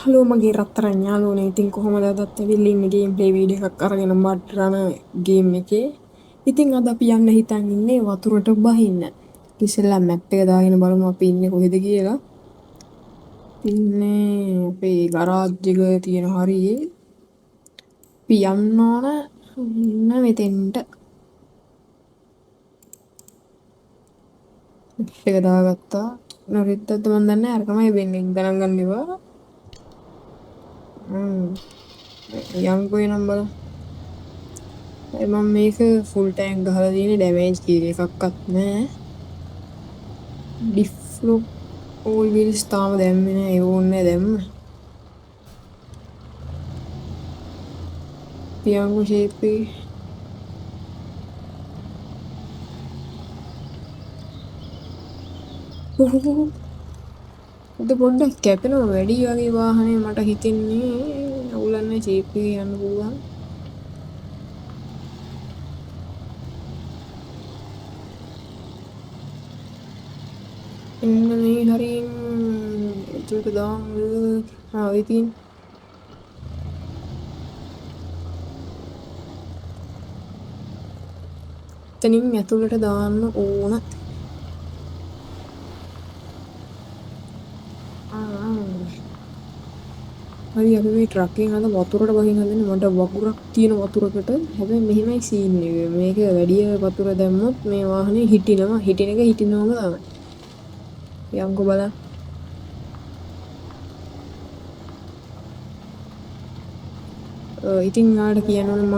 Hello මගේ රත්තරන් යාළුවනේ. ඉතින් කොහොමද අදත් ඇවිල්ලා ඉන්නේ ගේම් ප්ලේ වීඩියෝ එකක් අරගෙන මඩ් රන ගේම් එකේ. ඉතින් අද අපි යන්න හිතන් ඉන්නේ වතුරට බහින්න. ඉතින් මැප් එක දාගෙන බලමු අපි ඉන්නේ කොහෙද කියලා. ඉන්නේ අපේ ගරාජ් එක තියෙන හරියේ. අපි යන්න ඕන මෙතෙන්ට. මැප් එක දාගත්තා. නොරිත්තත් මන් දන්නේ නැහැ. අරකමයි වෙන්නේ. ගණන් ගන්න එපා. යන්කෝ එනම් බලමු. මම මේක ෆුල් ටැංක් ගහලා තියෙන්නේ ඩැමේජ් කියලා එකක්වත් නැහැ. ඩිෆ්ලොක් ඕල් වීල්ස් තාම දැම්මේ නැහැ. ඒ ඕනේ දැම්ම. ටියංගෝ ෂේප් එකේ අද පොඩ්ඩක් කැපෙනවා වැඩි වගේ වාහනේ මට හිතෙන්නේ. අවුලන්නේ ෂේප් එකේ යන්න පුළුවන්. එන්න මේ හරියෙන් ඒකට දාන්න ඉතින් එතනින් ඇතුළට දාන්න ඕන. හරි අපි මේ ට්‍රක් එකෙන් අද වතුරට බහින්න හදන්නේ. මට වගුරක් තියෙන වතුරකට. හැබැයි මෙහෙමයි සීන් එක. මේක වැඩි වතුර දැම්මොත් මේ වාහනේ හිටිනවා. හිටින එක හිටිනවම තමයි. යන්කෝ බලන්න. ඉතින් ආඩ කියනවනේ මම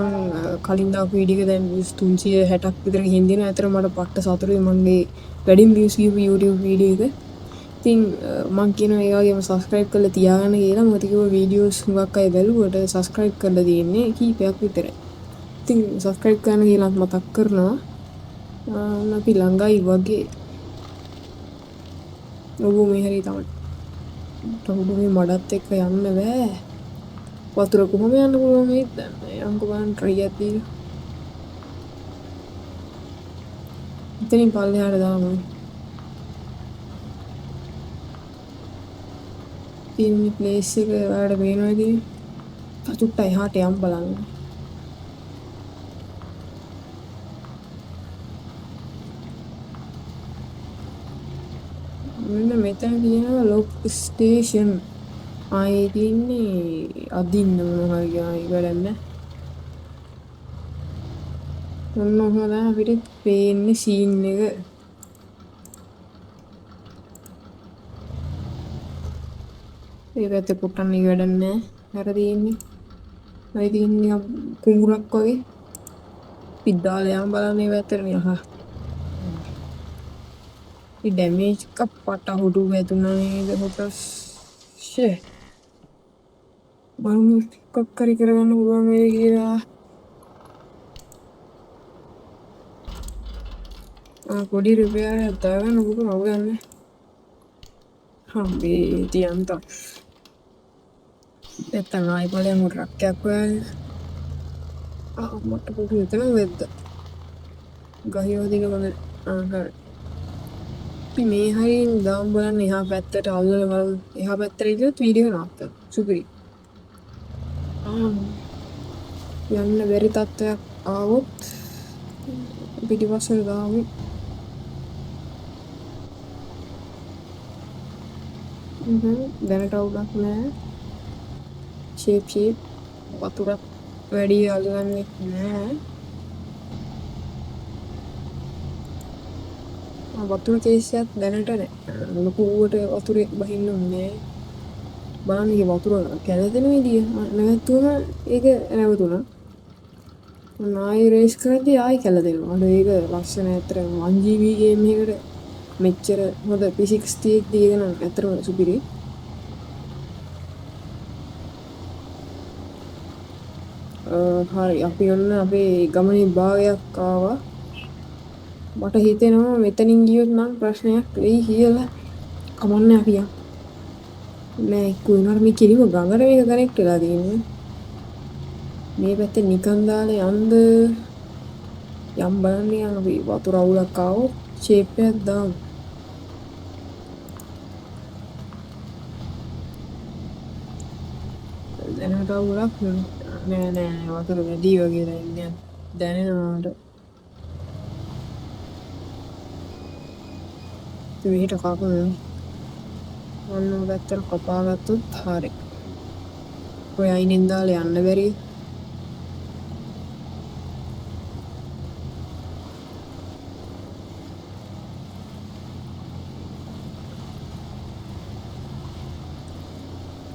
කලින් දාපු වීඩියෝ එක දැන් views 360ක් විතර ගිහින් දිනවා. අතර මට පට්ට සතුටුයි මගේ වැඩිම views ගියපු YouTube වීඩියෝ එක. ඉතින් මං කියනවා ඒ වගේම subscribe කරලා තියාගන්න කියලා. මොකද කිව්ව වීඩියෝස් හුඟක් අය බැලුවට subscribe කරලා තියෙන්නේ කීපයක් විතරයි. ඉතින් subscribe කරන්න කියලා මතක් කරනවා. අපි ළඟයි වගේ. ඔබ මේ හරිය තමයි. තවුඩු මේ මඩත් එක්ක යන්න බෑ. වතුර කොහොම යන්න පුළුවන් මේ දන්නේ. යන්කෝ බලන්න try එකක් දීලා. ඉතින් පල්ලෙහාට දාමු. ඉතින් මේ ප්ලේස් එක ඔයාලට පේනවා ඉතින්. චුට්ටක් එහාට යම් බලන්න. මෙන්න මෙතන තියෙනවා ලොක් ස්ටේෂන්. ආයේ තියන්නේ අදින්න මොනවා හරි ආයේ වැඩක් නැහැ. ඔන්න ඔහම තමයි අපිට පේන්නේ සීන් එක. ඒ පැත්තේ පුටන්න වැඩක් නැහැ. අර තියෙන්නේ. අය තියෙන්නේ කුඹුරක් වගේ. පිටදාලා යම් බලන්න මේ පැත්තට නියහා. ඒ ඩැමේජ් එක පට හුඩු වැදුනා නේද හොටස්. ෂේ. බලමු එකක් හරි කරගන්න පුළුවන් වේවි කියලා. පොඩි රිපෙයාර් එකක් දාගන්න මොකද නවගන්නේ. හම්බේ තියන්තා. නැත්තම් ආයි බලමු ට්‍රක් එකක් හොයාගෙන. මට පොඩි එතන වෙද්ද. ගහියෝ දිග බලන්න. හරි. අපි මේ හරියෙන් දාම් බලන්න එහා පැත්තට අල්ලලා බලමු. එහා පැත්තට ඉඳලා වීඩියෝ නවත්තමු. සුපිරි. යන්න බැරි තත්ත්වයක් ආවොත් පිටිපස්සට දාමු. දැනට අවුලක් නෑ. ෂේප් වතුරක් වැඩි අල්ලන්නේ නෑ. වතුර කේසියක් දැනට නෑ. ලොකුවට වතුරේ බහින්න ඕනේ. බලන්න මේ වතුර කැළදෙන විදිය නැවතුන ඒක නැවතුණා. ආයි රේස් කරද්දී ආයි කැළදෙනවා. ඒක ලස්සන ඇතර 1GB ගේම් එකකට මෙච්චර හොඳ P60 දී එක නම් ඇත්තටම සුපිරි. හරි අපි ඔන්න අපේ ගමනේ භාගයක් ආවා. මට හිතෙනවා මෙතනින් ගියොත් නම් ප්‍රශ්නයක් වෙයි කියලා. කමන්නේ අපි යමු. නෑ කුණාර මේ කිරිම ගඟට මේක කනෙක්ට් වෙලා තියෙන්නේ. මේ පැත්තේ නිකන් දාලා යන්න යම් බලන්න යන අපි වතුර අවුලක් ආවොත් ෂේප් එකක් දාමු. අවුලක් නෑ නෑ වතුර වැඩි වගේ දැනෙන්නේ දැනෙනවාට මෙහෙට කකුල් ඔන්න පැත්තට කපාගත්තොත් හරි ඔය අයිනෙන් දාලා යන්න බැරි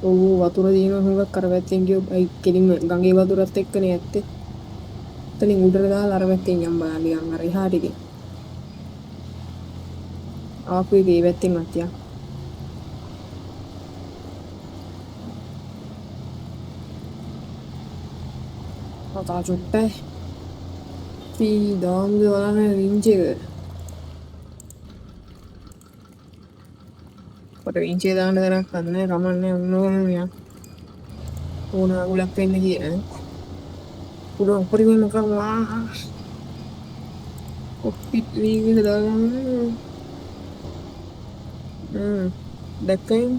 ඔව් වතුර දිනන හුඟක් අර පැත්තෙන් ගියෝ කෙලින්ම ගඟේ වතුරත් එක්කනේ ඇත්තේ එතනින් උඩට දාලා අර පැත්තෙන් යම් බලන්න නිකන් අර එහාට ගිහින් ආපු එකේ පැත්තෙන් අත්තියක් කතා චුට්ටයි පී දාම්ද බලන්න විංචි එක කොට විංචිය දාන්න තරක් නැහැ කමන්නේ ඔන්නෝම මියා ඕන උලක් වෙන්න කියන උඩ උපරිම කරනවා කොප්පිත් වීගෙන දාගන්න දැක්කයින්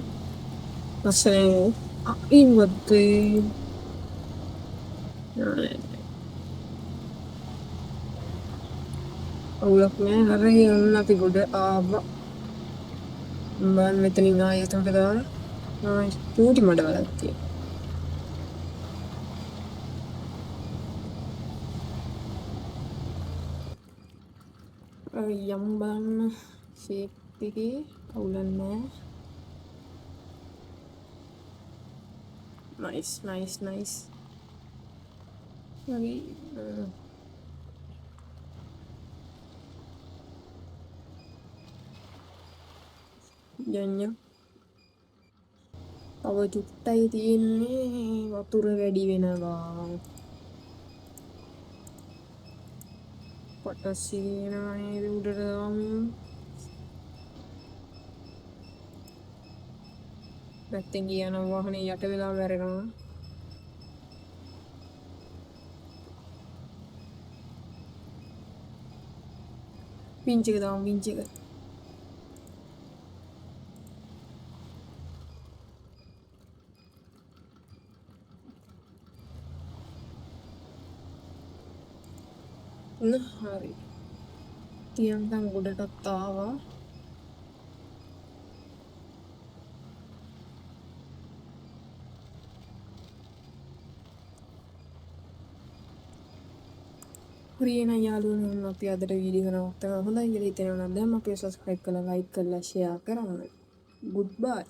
ලස්සනේ ඉන්වත්තේ අවුලක් නෑ හරි ඔන්න අපි ගොඩ ආවා මම මෙතනින් ආයෙ එතනට දාලා චූටි මඩවලක් තියෙනවා යම් බලන්න ෂේප් එකේ අවුලක් නෑ නයිස් හරි යන්න තව චුට්ටයි තියෙන්නේ වතුර වැඩි වෙනවා පටසිනා නේද උඩට පැත්තෙන් ගියන වාහනේ යට වෙලා වැරෙනවා විංචි එක දාමු විංචි එක හරි තියන්තම් ගොඩටත් ආවා ප්‍රියන යාළුවනේ අපි අදට වීඩියෝ නවත්තනවා හොඳයි කියලා හිතෙනවා නම් දැන් අපිව සබ්ස්ක්‍රයිබ් කරලා ලයික් කරලා ෂෙයා කරන්න good bye